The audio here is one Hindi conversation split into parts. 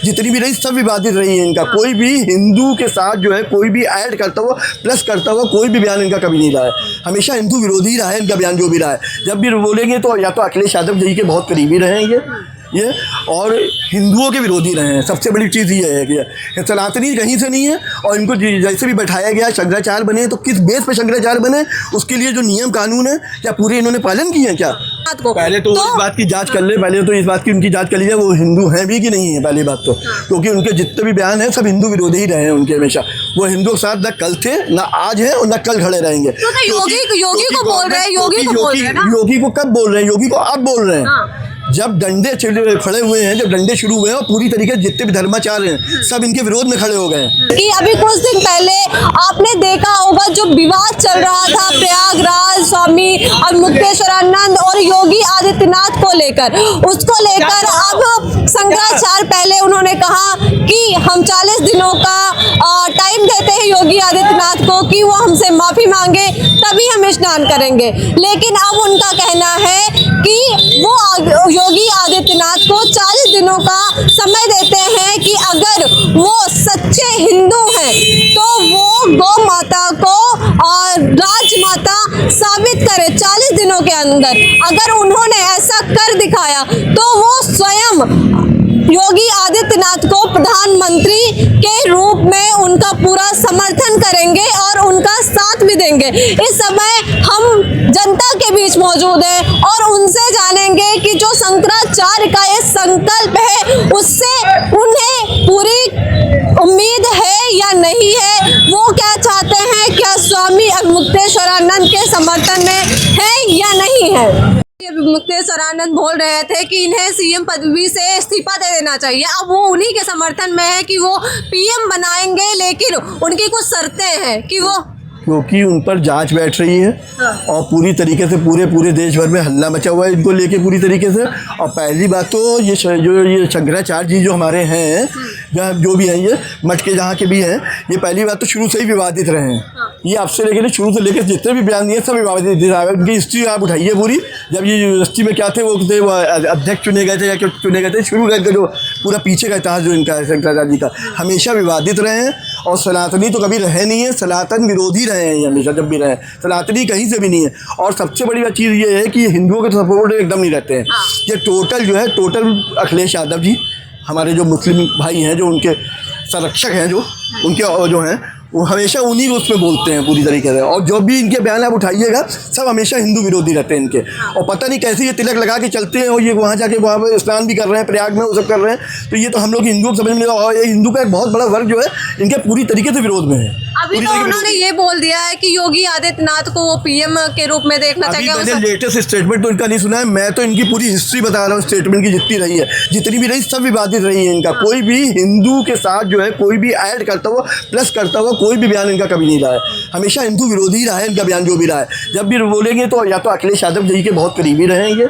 जितनी भी रही सब विवादित रही है इनका। कोई भी हिंदू के साथ जो है कोई भी ऐड करता हुआ प्लस करता हुआ कोई भी बयान इनका कभी नहीं रहा है। हमेशा हिंदू विरोधी रहा है इनका बयान जो भी रहा है। जब भी बोलेंगे तो या तो अखिलेश यादव जी के बहुत करीबी रहेंगे ये और हिंदुओं के विरोधी रहे हैं। सबसे बड़ी चीज़ ये है कि सनातनी कहीं से नहीं है और इनको जैसे भी बैठाया गया शंकराचार्य बने तो किस बेस पे शंकराचार्य बने, उसके लिए जो नियम कानून है क्या पूरे इन्होंने पालन किए हैं क्या? पहले तो इस बात की जांच कर ले, पहले तो इस बात की उनकी जांच कर लीजिए वो हिंदू हैं भी कि नहीं है। पहली बात तो क्योंकि उनके जितने भी बयान हैं सब हिंदू विरोधी ही रहे हैं उनके। हमेशा वो हिंदुओं के साथ न कल थे न आज है और न कल खड़े रहेंगे। योगी को बोल रहे हैं, योगी को कब बोल रहे हैं? योगी को अब बोल रहे हैं जब डंडे खड़े हुए हैं, जब डंडे शुरू हुए हैं और पूरी तरीके से जितने भी धर्माचार्य हैं सब इनके विरोध में खड़े हो गए हैं। कि अभी कुछ दिन पहले आपने देखा होगा जो विवाद चल रहा था प्रयागराज स्वामी और मुक्तेश्वरानंद और योगी आदित्यनाथ को लेकर, उसको लेकर अब शंकराचार्य पहले उन्होंने कहा कि हम 40 दिनों का टाइम देते हैं योगी आदित्यनाथ को कि वो हमसे माफी मांगे तभी हम स्नान करेंगे। लेकिन अब उनका कहना है कि वो योगी आदित्यनाथ को 40 दिनों का समय देते हैं कि अगर वो सच्चे हिंदू हैं तो वो गौ माता को और राजमाता साबित करे 40 दिनों के अंदर। अगर उन्होंने ऐसा कर दिखाया तो वो स्वयं योगी आदित्यनाथ को प्रधानमंत्री के रूप में उनका पूरा समर्थन करेंगे और उनका साथ भी देंगे। इस समय हम जनता के बीच मौजूद हैं और उनसे जानेंगे कि जो शंकराचार्य का ये संकल्प है उससे उन्हें पूरी उम्मीद है या नहीं है, वो क्या चाहते हैं, क्या स्वामी मुक्तेश्वरानंद के समर्थन में है या नहीं है। मुक्तेश्वरानंद बोल रहे थे कि इन्हें सीएम पदवी से इस्तीफा दे देना चाहिए। अब वो उन्हीं के समर्थन में है कि वो पीएम बनाएंगे, लेकिन उनकी कुछ शर्तें हैं कि वो क्योंकि उन पर जांच बैठ रही है और पूरी तरीके से पूरे देश भर में हल्ला मचा हुआ है इनको लेके पूरी तरीके से। और पहली बात तो ये शंकराचार्य जी जो हमारे हैं जो भी हैं ये मठ के जहाँ के भी हैं, ये पहली बात तो शुरू से ही विवादित रहे हैं। ये आपसे लेकर शुरू से लेकर जितने भी बयान दिए सब विवादित। उनकी हिस्ट्री आप उठाइए पूरी। जब ये यूनिवर्सिटी में क्या थे वो अध्यक्ष चुने गए थे या क्यों चुने गए थे, शुरू करके जो पूरा पीछे का इतिहास जो इनका है शंकराचार्य जी का हमेशा विवादित रहे हैं। और सनातनी तो कभी रहे नहीं है, सनातन विरोधी रहे हैं हमेशा जब भी रहे। सनातनी कहीं से भी नहीं है। और सबसे बड़ी बात चीज़ ये है कि हिंदुओं के सपोर्ट एकदम नहीं रहते हैं। ये टोटल जो है अखिलेश यादव जी हमारे जो मुस्लिम भाई हैं जो उनके संरक्षक हैं जो उनके जो हैं वो हमेशा उन्हीं को उसमें बोलते हैं पूरी तरीके से। और जो भी इनके बयान आप उठाइएगा सब हमेशा हिंदू विरोधी रहते हैं इनके। और पता नहीं कैसे ये तिलक लगा के चलते हैं और ये वहाँ जाके वहाँ पर स्नान भी कर रहे हैं प्रयाग में, वो सब कर रहे हैं। तो ये तो हम लोग हिंदुओं को समझ में नहीं। और ये हिंदू का एक बहुत बड़ा वर्ग जो है इनके पूरी तरीके से विरोध में है। अभी तो उन्होंने ये बोल दिया है कि योगी आदित्यनाथ को वो पीएम के रूप में देखना चाहिए। मैंने लेटेस्ट स्टेटमेंट तो इनका नहीं सुना है। मैं तो इनकी पूरी हिस्ट्री बता रहा हूँ स्टेटमेंट की जितनी रही है, जितनी भी रही सब विवादित रही है इनका। कोई भी हिंदू के साथ जो है कोई भी ऐड करता हुआ प्लस करता हुआ कोई भी बयान इनका कभी नहीं रहा है। हमेशा हिंदू विरोधी रहा है इनका बयान जो भी रहा है। जब भी बोलेंगे तो या तो अखिलेश यादव जी के बहुत करीबी रहेंगे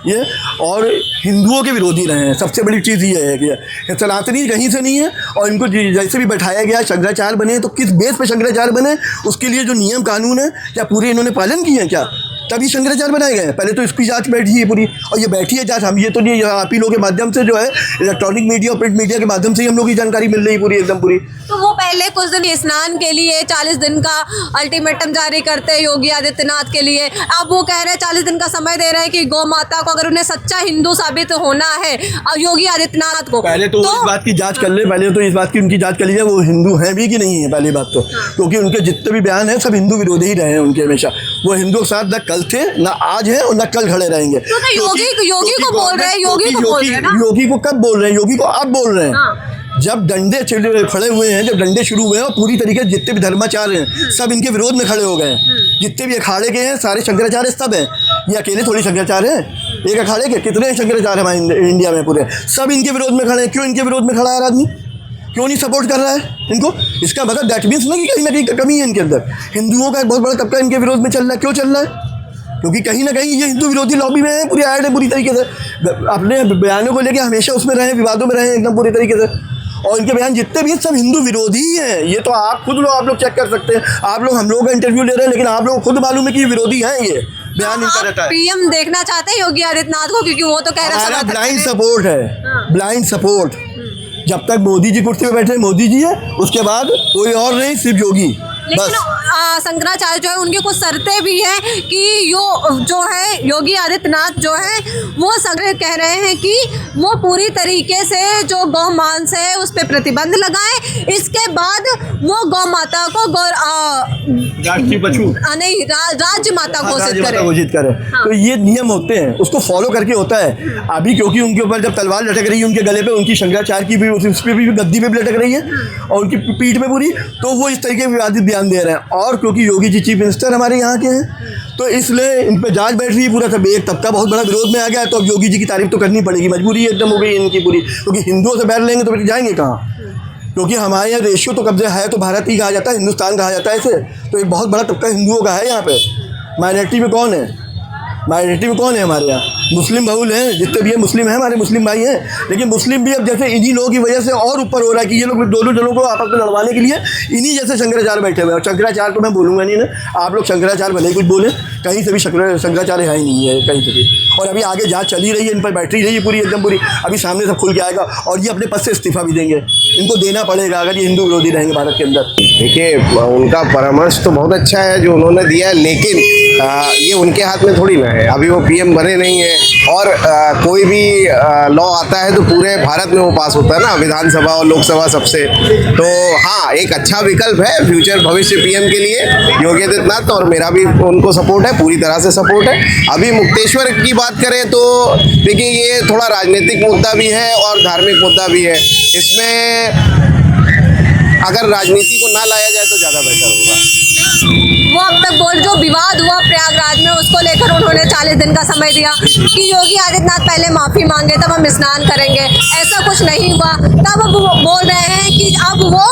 ये और हिंदुओं के विरोधी रहे हैं। सबसे बड़ी चीज़ ये है कि सनातनी कहीं से नहीं है और इनको जैसे भी बैठाया गया शंकराचार्य बने तो किस बेस पे शंकराचार्य बने, उसके लिए जो नियम कानून है क्या पूरे इन्होंने पालन किए हैं क्या? तभी शंकराचार्य बनाए गए हैं। पहले तो इसकी जांच बैठी है पूरी और ये बैठी है जांच। हम ये तो नहीं, आप ही लोगों के माध्यम से जो है इलेक्ट्रॉनिक मीडिया और प्रिंट मीडिया के माध्यम से ही हम लोग की जानकारी मिल रही पूरी एकदम पूरी। तो वो पहले कुछ दिन स्नान के लिए 40 दिन का अल्टीमेटम जारी करते हैं योगी आदित्यनाथ के लिए। अब वो कह रहे हैं 40 दिन का समय दे रहे हैं कि गौ माता को अगर उन्हें सच्चा हिंदू साबित होना है योगी आदित्यनाथ को। पहले तो इस बात की जाँच कर ले, पहले तो इस बात की उनकी जाँच कर लीजिए वो हिंदू हैं भी कि नहीं है। पहली बात तो क्योंकि उनके जितने भी बयान हैं सब हिंदू विरोधी ही रहे हैं उनके। हमेशा वो हिंदुओं के साथ न कल थे न आज है और न कल खड़े रहेंगे। योगी को बोल रहे हैं, योगी को कब बोल रहे हैं? योगी को अब बोल रहे हैं जब डंडे खड़े हुए हैं, जब डंडे शुरू हुए हैं और पूरी तरीके से जितने भी धर्माचार्य हैं सब इनके विरोध में खड़े हो गए हैं। जितने भी अखाड़े के हैं सारे शंकराचार्य सब हैं। ये अकेले थोड़ी शंकराचार्य हैं, एक अखाड़े के कितने शंकराचार्य हमारे इंडिया में पूरे सब इनके विरोध में खड़े हैं। क्यों इनके विरोध में खड़ा है आदमी? क्यों नहीं सपोर्ट कर रहा है इनको? इसका मतलब दैट मीन्स ना कि कहीं ना कहीं कमी है इनके अंदर। हिंदुओं का एक बहुत बड़ा तबका इनके विरोध में चल रहा है। क्यों चल रहा है? क्योंकि कहीं ना कहीं ये हिंदू विरोधी लॉबी में है, पूरी ऐड है पूरी तरीके से। अपने बयानों को लेके हमेशा उसमें रहे, विवादों में रहे एकदम पूरी तरीके से। और इनके बयान जितने भी हैं सब हिंदू विरोधी ही हैं। ये तो आप खुद लोग आप लोग चेक कर सकते हैं। आप लोग हम लोगों का इंटरव्यू ले रहे हैं लेकिन आप लोग खुद मालूम है कि विरोधी हैं। ये बयान इनका रहता है। पीएम देखना चाहते हैं योगी आदित्यनाथ को क्योंकि वो तो कह रहे हैं ब्लाइंड सपोर्ट है, ब्लाइंड सपोर्ट। जब तक मोदी जी कुर्सी पे बैठे मोदी जी है, उसके बाद कोई और नहीं, सिर्फ योगी लेकिन बस। शंकराचार्य जो है उनकी कुछ शर्तें भी हैं कि जो है योगी आदित्यनाथ जो है वो संग्रह कह रहे हैं कि वो पूरी तरीके से जो गौ मांस है उस पर प्रतिबंध लगाएं, इसके बाद वो गौ माता को राष्ट्रीय पशु नहीं राज्य माता घोषित करें। तो ये नियम होते हैं, उसको फॉलो करके होता है। अभी क्योंकि उनके ऊपर जब तलवार लटक रही है उनके गले पे, उनकी शंकराचार्य की भी उस पर भी गद्दी पे भी लटक रही है और उनकी पीठ पे पूरी, तो वो इस तरीके के विवादित बयान दे रहे हैं। और क्योंकि योगी जी चीफ मिनिस्टर हमारे यहाँ के हैं, तो इसलिए इन पे जांच बैठ रही है। पूरा सब एक तबका बहुत बड़ा विरोध में आ गया है, तो अब योगी जी की तारीफ तो करनी पड़ेगी, मजबूरी एकदम हो गई इनकी पूरी, क्योंकि हिंदुओं से बैठ लेंगे तो फिर जाएंगे कहाँ? क्योंकि हमारे यहाँ रेशियो तो कब्जे है तो भारत ही कहा जाता है, हिंदुस्तान कहा जाता है इसे, तो एक बहुत बड़ा तबका हिंदुओं का है यहाँ पे। माइनॉरिटी में कौन है? माइनॉरिटी में कौन है हमारे यहाँ? मुस्लिम बहुल हैं, जितने भी हैं मुस्लिम हैं, हमारे मुस्लिम भाई हैं। लेकिन मुस्लिम भी अब जैसे इन्हीं लोगों की वजह से और ऊपर हो रहा है कि ये लोग दोनों जनों को आपस में लड़वाने के लिए इन्हीं जैसे शंकराचार्य बैठे हुए हैं। और शंकराचार्य तो मैं बोलूँगा नहीं ना, आप लोग शंकराचार्य भले ही कुछ बोले, कहीं से भी शंकराचार्य है ही नहीं है कहीं से भी। और अभी आगे जाँच चली रही है, इन पर बैठ रही है पूरी एकदम पूरी, अभी सामने सब खुल के आएगा और ये अपने पद से इस्तीफा भी देंगे। इनको देना पड़ेगा अगर ये हिंदू विरोधी रहेंगे भारत के अंदर। देखिए, उनका परामर्श तो बहुत अच्छा है जो उन्होंने दिया है, लेकिन ये उनके हाथ में थोड़ी ना है। अभी वो पीएम बने नहीं है और कोई भी लॉ आता है तो पूरे भारत में वो पास होता है ना, विधानसभा और लोकसभा सबसे। तो हाँ, एक अच्छा विकल्प है फ्यूचर भविष्य पीएम के लिए योगी आदित्यनाथ, और मेरा भी उनको सपोर्ट है, पूरी तरह से सपोर्ट है। अभी मुक्तेश्वर की बात करें तो देखिए, ये थोड़ा राजनीतिक मुद्दा भी है और धार्मिक मुद्दा भी है। इसमें अगर राजनीति को ना लाया जाए तो ज़्यादा बेहतर होगा। वो अब तक जो विवाद हुआ प्रयागराज में, उसको लेकर उन्होंने 40 दिन का समय दिया कि योगी आदित्यनाथ पहले माफ़ी मांगे तब हम स्नान करेंगे। ऐसा कुछ नहीं हुआ, तब वो बोल रहे हैं कि अब वो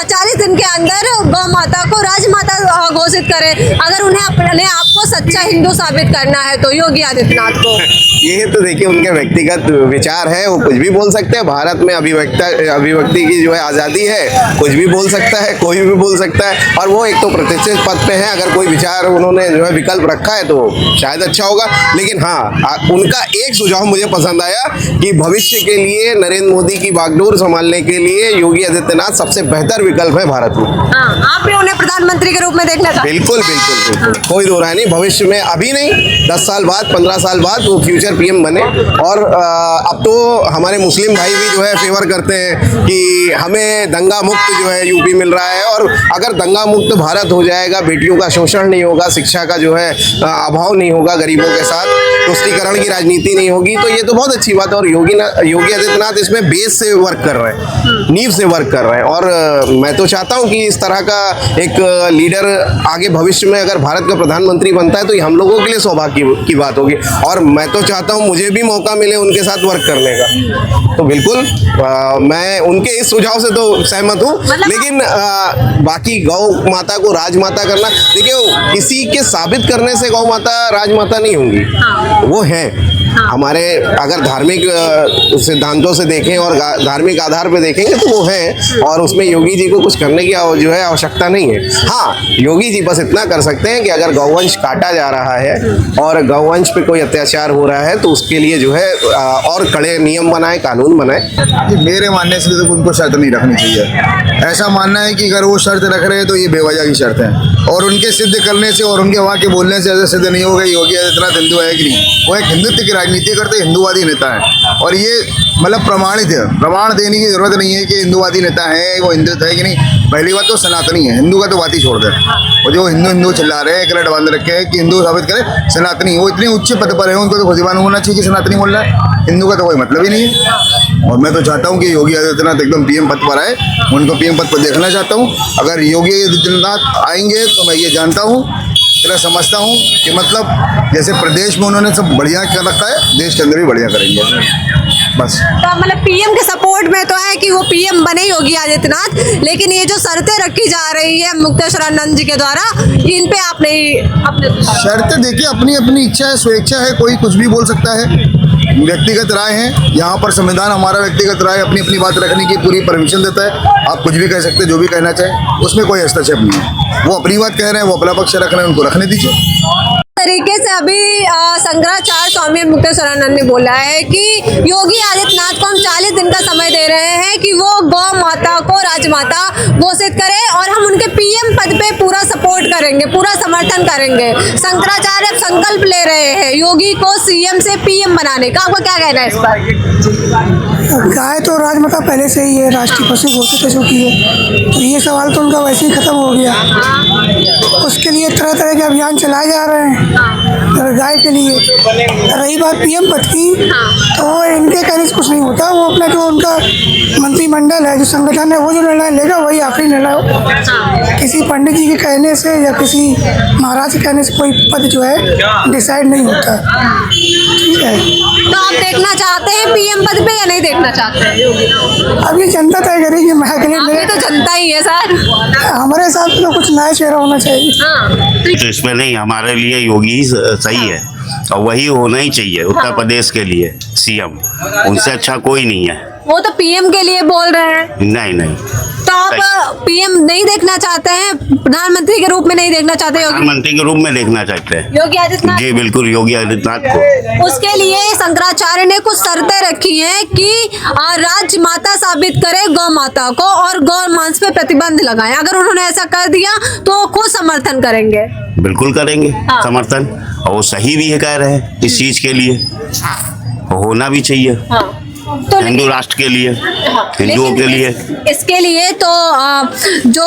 40 दिन के अंदर गौ माता को राजमाता घोषित करें, अगर उन्हें अपने आप को सच्चा हिंदू साबित करना है तो योगी आदित्यनाथ को। ये तो देखिए उनके व्यक्तिगत विचार है, वो कुछ भी बोल सकते हैं। भारत में अभिव्यक्ति की जो है आज़ादी है, कुछ भी बोल सकता है, कोई भी बोल सकता है। और वो एक तो प्रतिष्ठित पद पे है, अगर कोई विचार उन्होंने जो है विकल्प रखा है तो शायद अच्छा होगा। लेकिन हाँ, उनका एक सुझाव मुझे पसंद आया कि भविष्य के लिए नरेंद्र मोदी की बागडोर संभालने के लिए योगी आदित्यनाथ सबसे बेहतर विकल्प है भारत में। आप भी उन्हें प्रधानमंत्री के रूप में देखना चाहते हैं? बिल्कुल बिल्कुल बिल्कुल, कोई दो राय नहीं। भविष्य में, अभी नहीं, 10 साल बाद, 15 साल बाद वो फ्यूचर पीएम बने। और अब तो हमारे मुस्लिम भाई भी जो है फेवर करते हैं कि हमें दंगा मुक्त जो है यूपी मिल रहा है, और अगर दंगा मुक्त भारत हो जाएगा, बेटियों का शोषण नहीं होगा, शिक्षा का जो है अभाव नहीं होगा गरीबों के साथ, तुष्टीकरण की राजनीति नहीं होगी, तो ये तो बहुत अच्छी बात है। और योगी आदित्यनाथ इसमें बेस से वर्क कर रहे हैं, नींव से वर्क कर रहे हैं। और मैं तो चाहता हूँ कि इस तरह का एक लीडर आगे भविष्य में अगर भारत का प्रधानमंत्री बनता है तो ये हम लोगों के लिए सौभाग्य की बात होगी। और मैं तो चाहता हूँ मुझे भी मौका मिले उनके साथ वर्क करने का। तो बिल्कुल मैं उनके इस सुझाव से तो सहमत हूँ। लेकिन बाकी गौ माता को राजमाता करना, देखिए किसी के साबित करने से गौ माता राजमाता नहीं होंगी, वो है हमारे, अगर धार्मिक सिद्धांतों से देखें और धार्मिक आधार पे देखेंगे तो वो है, और उसमें योगी जी को कुछ करने की जो है आवश्यकता नहीं है। हाँ, योगी जी बस इतना कर सकते हैं कि अगर गौवंश काटा जा रहा है और गौवंश पे कोई अत्याचार हो रहा है तो उसके लिए जो है और कड़े नियम बनाए, कानून बनाए। मेरे मानने से तो उनको शर्त नहीं रखनी चाहिए। ऐसा मानना है कि अगर वो शर्त रख रहे हैं तो ये बेवजह की शर्त है, और उनके सिद्ध करने से और उनके वहाँ के बोलने से ऐसा सिद्ध नहीं होगा योगी आदित्यनाथ हिंदू है कि नहीं। वो एक हिंदुत्व की राजनीति करते हिंदूवादी नेता है, और ये मतलब प्रमाणित है, प्रमाण देने की जरूरत नहीं है कि हिंदूवादी नेता है, वो हिंदू है कि नहीं। पहली बात तो सनातनी है, हिंदू का तो बात ही छोड़ दे। वो जो हिंदू चिल्ला रहे हैं, एक रट बांध रखे हैं कि हिंदू साबित करे, सनातनी, वो इतने उच्च पद पर है, उनको तो खुद होना चाहिए कि सनातनी बोल रहा है, हिंदू का तो कोई मतलब ही नहीं है। और मैं तो चाहता हूँ कि योगी आदित्यनाथ एकदम पीएम पद पर आए, उनको पीएम पद पर देखना चाहता हूँ। अगर योगी आदित्यनाथ आएंगे तो मैं ये जानता हूँ, इतना समझता हूँ कि मतलब जैसे प्रदेश में उन्होंने सब बढ़िया कर रखा है, देश के अंदर भी बढ़िया करेंगे बस। तो मतलब पीएम के सपोर्ट में तो है कि वो पीएम बने योगी आदित्यनाथ, लेकिन ये जो शर्तें रखी जा रही है मुक्तेश्वरानंद जी के द्वारा, इन पे आप नहीं अपने शर्तें देखिए, अपनी अपनी इच्छा है, स्वेच्छा है, कोई कुछ भी बोल सकता है, व्यक्तिगत राय है। यहाँ पर संविधान हमारा व्यक्तिगत राय अपनी अपनी बात रखने की पूरी परमिशन देता है। आप कुछ भी कह सकते हैं, जो भी कहना चाहें, उसमें कोई हस्तक्षेप नहीं है। वो अपनी बात कह रहे हैं, वो अपना पक्ष रख रहे हैं, उनको रखने दीजिए। तरीके से अभी शंकराचार्य स्वामी और मुक्तेश्वरानंद ने बोला है कि योगी आदित्यनाथ को हम 40 दिन का समय दे रहे हैं कि वो गौ माता को राजमाता घोषित करे और हम उनके पीएम पद पे पूरा सपोर्ट करेंगे, पूरा समर्थन करेंगे। शंकराचार्य अब संकल्प ले रहे हैं योगी को सीएम से पीएम बनाने का। आपको क्या कहना है इस पर? गाय तो राजमाता पहले से ही है, राष्ट्रीय पशु घोषित हो चुकी है, तो ये सवाल तो उनका वैसे ही खत्म हो गया। उसके लिए तरह तरह के अभियान चलाए जा रहे हैं गाय के लिए। रही बात पीएम पद की, तो इनके कहने से कुछ नहीं होता। वो अपना जो उनका मंत्रिमंडल है, जो संगठन है, वो जो निर्णय लेगा वही आखिरी निर्णय होगा। किसी पंडित जी के कहने से या किसी महाराज के कहने से कोई पद जो है डिसाइड नहीं होता। ठीक है, तो आप देखना चाहते हैं पीएम पद पे या नहीं देखना चाहते हैं योगी? अब ये जनता तय करेगी। मैं के लिए आपकी तो जनता ही है सर। हमारे हिसाब से तो कुछ नया चेहरा होना चाहिए। तो इसमें नहीं, हमारे लिए योगी ही सही है और वही होना ही चाहिए उत्तर प्रदेश के लिए सीएम। उनसे अच्छा कोई नहीं है। वो तो पीएम के लिए बोल रहे हैं। नहीं नहीं, तो आप पीएम नहीं देखना चाहते हैं, प्रधानमंत्री के रूप में नहीं देखना चाहते योगी? प्रधानमंत्री के रूप में देखना चाहते हैं योगी आदित्यनाथ जी, बिल्कुल योगी आदित्यनाथ को। उसके लिए शंकराचार्य ने कुछ शर्तें रखी हैं कि राज माता साबित करे गौ माता को और गौ मांस पे प्रतिबंध लगाएं। अगर उन्होंने ऐसा कर दिया तो खुद समर्थन करेंगे। बिल्कुल करेंगे समर्थन, और वो सही भी है कह रहे हैं इस चीज के लिए, होना भी चाहिए तो हिंदू राष्ट्र के लिए, हिंदुओं के लिए। इसके लिए तो जो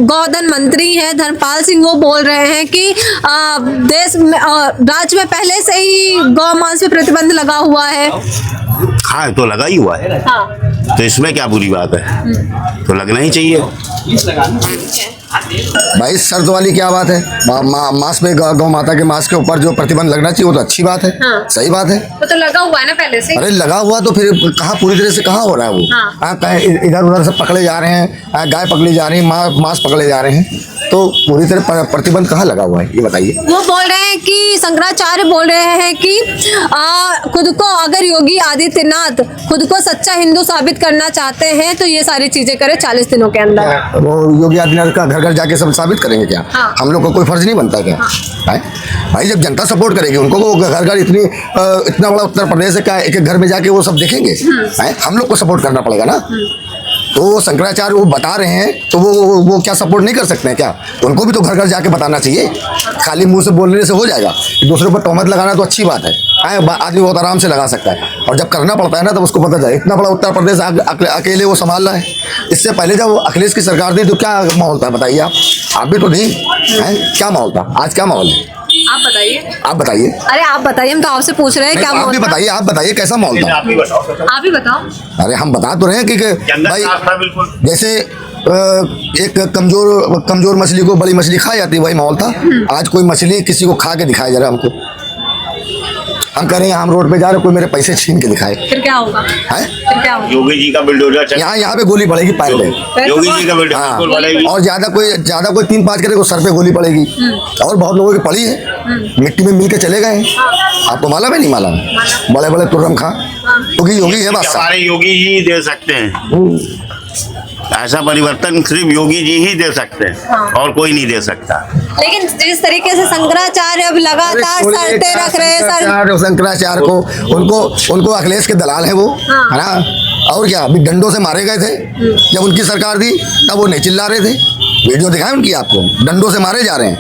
गौधन मंत्री हैं धर्मपाल सिंह, वो बोल रहे हैं कि देश में राज्य में पहले से ही गौ मांस पे प्रतिबंध लगा हुआ है। हाँ, तो लगा ही हुआ है। तो इसमें क्या बुरी बात है, तो लगना ही चाहिए। भाई शर्त वाली क्या बात है? मांस पे गौ माता के मांस के ऊपर जो प्रतिबंध लगना चाहिए वो तो अच्छी बात है। सही बात है। वो तो लगा हुआ है ना पहले से। अरे लगा हुआ तो फिर कहाँ पूरी तरह से कहाँ हो रहा है वो? इधर उधर से पकड़े जा रहे हैं, गाय पकड़ी जा रही है, मांस पकड़े जा रहे हैं, तो पूरी तरह प्रतिबंध कहाँ लगा हुआ है ये बताइए। वो बोल रहे हैं कि शंकराचार्य बोल रहे हैं कि खुद को अगर योगी आदित्यनाथ खुद को सच्चा हिंदू साबित करना चाहते हैं तो ये सारी चीजें करे 40 दिनों के अंदर। वो योगी आदित्यनाथ का घर घर जाके सब साबित करेंगे क्या? हम लोग को कोई फर्ज नहीं बनता क्या? भाई जब जनता सपोर्ट करेगी उनको, वो घर घर इतना बड़ा उत्तर प्रदेश है, क्या एक एक घर में जाके वो सब देखेंगे? हम लोग को सपोर्ट करना पड़ेगा ना। तो वो शंकराचार्य वो बता रहे हैं तो वो क्या सपोर्ट नहीं कर सकते हैं क्या? उनको भी तो घर घर जाके बताना चाहिए। खाली मुंह से बोलने से हो जाएगा? दूसरे पर तोहमत लगाना तो अच्छी बात है, आदमी बहुत आराम से लगा सकता है, और जब करना पड़ता है ना तब उसको पता चले। इतना बड़ा उत्तर प्रदेश अकेले वो संभाल रहा है। इससे पहले जब अखिलेश की सरकार थी तो क्या माहौल था बताइए आप भी तो थी, क्या माहौल था? आज क्या माहौल है आप बताइए। आप बताइए। अरे आप बताइए, हम तो आपसे पूछ रहे हैं क्या आप भी बताइए, आप बताइए कैसा माहौल था? आप ही बताओ। अरे हम बता तो रहे हैं कि भाई जैसे एक कमजोर मछली को बड़ी मछली खा जाती है, वही माहौल था। आज कोई मछली किसी को खा के दिखाया जा रहा है हमको। हम कह रहे हैं हम रोड पे जा रहे, कोई मेरे पैसे छीन के दिखाए, फिर क्या होगा? फिर क्या होगा? योगी जी का बुलडोजर यहाँ पे गोली पड़ेगी पैर पे। योगी जी का बुलडोजर पड़ेगी। और ज्यादा कोई 3-5 करे सर पे गोली पड़ेगी। और बहुत लोगों की पड़ी है, मिट्टी में मिल के चले गए। आपको मालूम है नहीं मालूम? बड़े बड़े तुर्रम खा, क्योंकि योगी है बस। हमारे योगी जी दे सकते हैं ऐसा परिवर्तन, सिर्फ योगी जी ही दे सकते हैं और कोई नहीं दे सकता। लेकिन जिस तरीके से शंकराचार्य अब लगातार शर्तें रख रहे हैं शंकराचार्य को, उनको अखिलेश के दलाल है वो, है ना? और क्या, अभी डंडों से मारे गए थे जब उनकी सरकार थी, तब वो नहीं चिल्ला रहे थे। वीडियो दिखाए उनकी आपको, डंडों से मारे जा रहे हैं,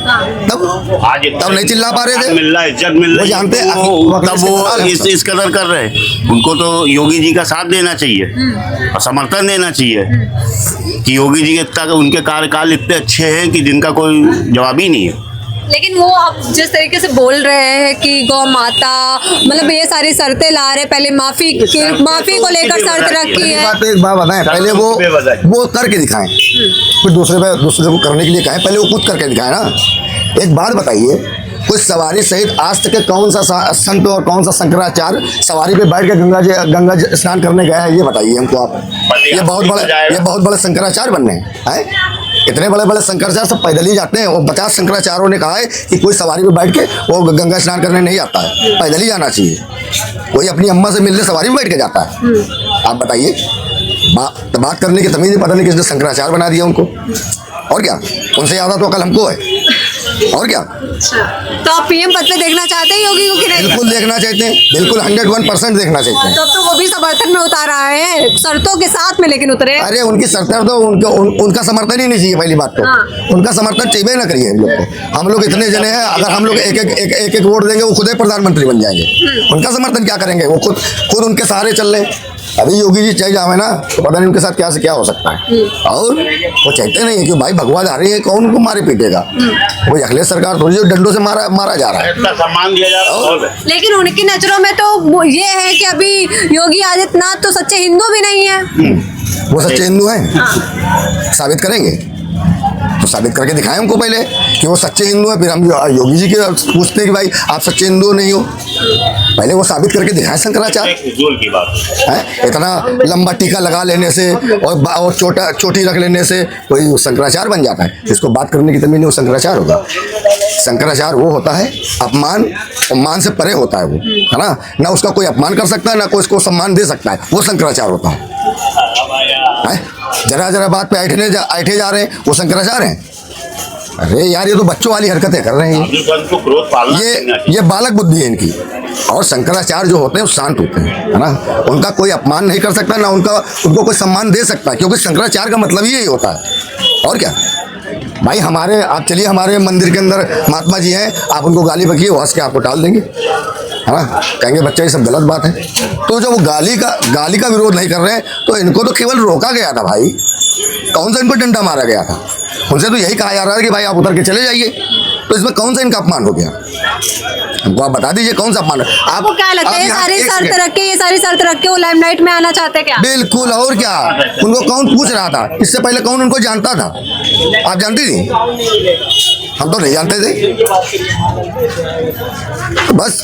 तब नहीं चिल्ला पा रहे थे। मिल रहा है, इज्जत मिल रही है, जानते हैं तब वो इस कदर कर रहे हैं। उनको तो योगी जी का साथ देना चाहिए और समर्थन देना चाहिए कि योगी जी उनके कार्यकाल इतने अच्छे हैं कि जिनका कोई जवाब ही नहीं है। लेकिन वो आप जिस तरीके से बोल रहे हैं कि गौ माता, मतलब ये सारी शर्तें ला रहे, पहले माफी को लेकर शर्त रखी है। एक बात बताएं, पहले वो करके दिखाएं, फिर दूसरे को करने के लिए कहें, पहले वो खुद करके दिखाएं ना। एक बात बताइए, कुछ सवारी सहित आज तक कौन सा संत और कौन सा शंकराचार्य सवारी पे बैठ के गंगा स्नान करने गया है? ये बताइए हमको आप। ये बहुत बड़े शंकराचार्य बनने हैं। इतने बड़े बड़े शंकराचार्य सब पैदल ही जाते हैं। और 50 शंकराचार्यों ने कहा है कि कोई सवारी पे बैठ के वो गंगा स्नान करने नहीं आता है, पैदल ही जाना चाहिए। कोई अपनी अम्मा से मिलने सवारी में बैठ के जाता है? आप बताइए। बात करने की तमीज नहीं, पता नहीं किसने शंकराचार्य बना दिया उनको। और क्या, उनसे ज़्यादा तो अकल हमको है। और क्या, तो आप पीएम पद पे देखना चाहते हैं योगी को कि नहीं? बिल्कुल देखना चाहते हैं, बिल्कुल 101% देखना चाहते हैं। तब तो वो भी समर्थन में उतार आए हैं, शर्तों के साथ में लेकिन उतरे। अरे उनकी सरकार तो उनका समर्थन ही नहीं चाहिए, पहली बात तो उनका समर्थन चाहिए ना करिए। हम लोग को, हम लोग इतने जने हैं, अगर हम लोग एक वोट देंगे वो खुद ही प्रधानमंत्री बन जाएंगे। उनका समर्थन क्या करेंगे, वो खुद उनके सहारे चल रहे। अभी योगी जी चाहिए जावे ना तो पता नहीं उनके साथ क्या से क्या हो सकता है। और वो चाहते नहीं है कि भाई भगवा जा रही है, कौन उनको मारे पीटेगा। वो अखिलेश सरकार थोड़ी जो डंडों से मारा जा रहा है, इतना सम्मान दिया जा रहा है। लेकिन उनकी नजरों में तो ये है कि अभी योगी आदित्यनाथ तो सच्चे हिंदू भी नहीं है। वो सच्चे हिंदू हैं, साबित करेंगे तो साबित करके दिखाएं हमको पहले कि वो सच्चे हिंदू हैं, फिर हम योगी जी के पूछते हैं कि भाई आप सच्चे हिंदू नहीं हो। पहले वो साबित करके दिखाएं शंकराचार्य। फिजूल की बात है, इतना लंबा टीका लगा लेने से और चोटी रख लेने से कोई शंकराचार्य बन जाता है? जिसको बात करने की तमीज नहीं वो शंकराचार्य होगा। शंकराचार्य वो होता है अपमान से परे होता है वो, है ना उसका कोई अपमान कर सकता है ना कोई उसको सम्मान दे सकता है, वो शंकराचार्य होता है। जरा बात पे ऐठे जा रहे हैं, वो शंकराचार्य हैं। अरे यार ये तो बच्चों वाली हरकतें कर रहे हैं, ये बालक बुद्धि है इनकी। और शंकराचार्य जो होते हैं वो शांत होते हैं, है ना, उनका कोई अपमान नहीं कर सकता ना उनको कोई सम्मान दे सकता है, क्योंकि शंकराचार्य का मतलब ही यही होता है। और क्या भाई, आप चलिए हमारे मंदिर के अंदर महात्मा जी हैं, आप उनको गाली बकिए, वो हंस के आपको टाल देंगे, है ना, कहेंगे बच्चा ये सब गलत बात है। तो जब वो गाली का विरोध नहीं कर रहे हैं तो इनको तो केवल रोका गया था भाई, कौन सा इनको डंडा मारा गया था? उनसे तो यही कहा जा रहा है कि भाई आप उतर के चले जाइए। तो इसमें कौन सा इनका अपमान हो गया? हमको आप बता दीजिए कौन सा अपमान है। आपको क्या लगता है ये सारी शर्त रख के वो लाइमलाइट में आना चाहते हैं क्या? बिल्कुल, और क्या, उनको कौन पूछ रहा था? इससे पहले कौन उनको जानता था? आप जानती थी? हम तो नहीं जानते थे। तो बस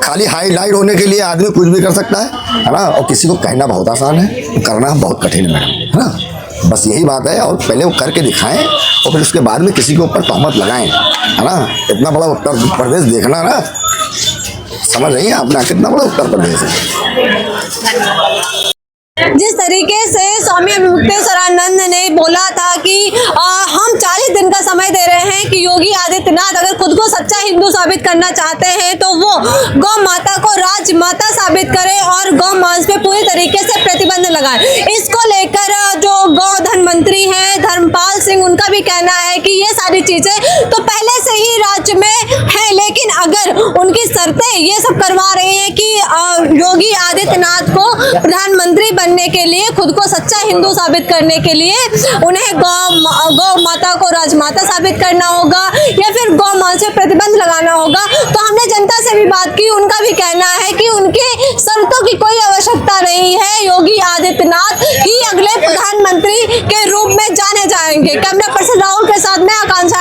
खाली हाईलाइट होने के लिए आदमी कुछ भी कर सकता है ना, और किसी को कहना बहुत आसान है, करना बहुत कठिन है, है ना। बस यही बात है, और पहले वो करके दिखाएं और फिर उसके बाद में किसी के ऊपर तहमत लगाएं, है ना। इतना बड़ा उत्तर प्रदेश देखना ना, समझ रही हैं आपने कितना बड़ा उत्तर प्रदेश है। जिस तरीके से स्वामी मुक्तेश्वरानंद ने बोला था कि हम 40 दिन का समय दे रहे हैं कि योगी आदित्यनाथ अगर खुद को सच्चा हिंदू साबित करना चाहते हैं तो वो गौ माता को राजमाता साबित करें और गौ मांस पे पूरी तरीके से प्रतिबंध लगाएं। इसको लेकर जो गौधन मंत्री हैं धर्मपाल सिंह, उनका भी कहना है कि ये सारी चीजें तो पहले से ही राज्य में है, लेकिन अगर उनकी शर्तें ये सब करवा रही हैं कि योगी आदित्यनाथ को प्रधानमंत्री बनने के लिए, खुद को सच्चा हिंदू साबित करने के लिए उन्हें गौ माता को राजमाता साबित करना होगा या फिर गौ मांस पे प्रतिबंध लगाना होगा। तो हमने जनता से भी बात की, उनका भी कहना है कि उनके शर्तों की कोई आवश्यकता नहीं है, योगी आदित्यनाथ ही अगले प्रधानमंत्री के रूप में जाने जाएंगे। कैमरा पर्सन राहुल के साथ में आकांक्षा।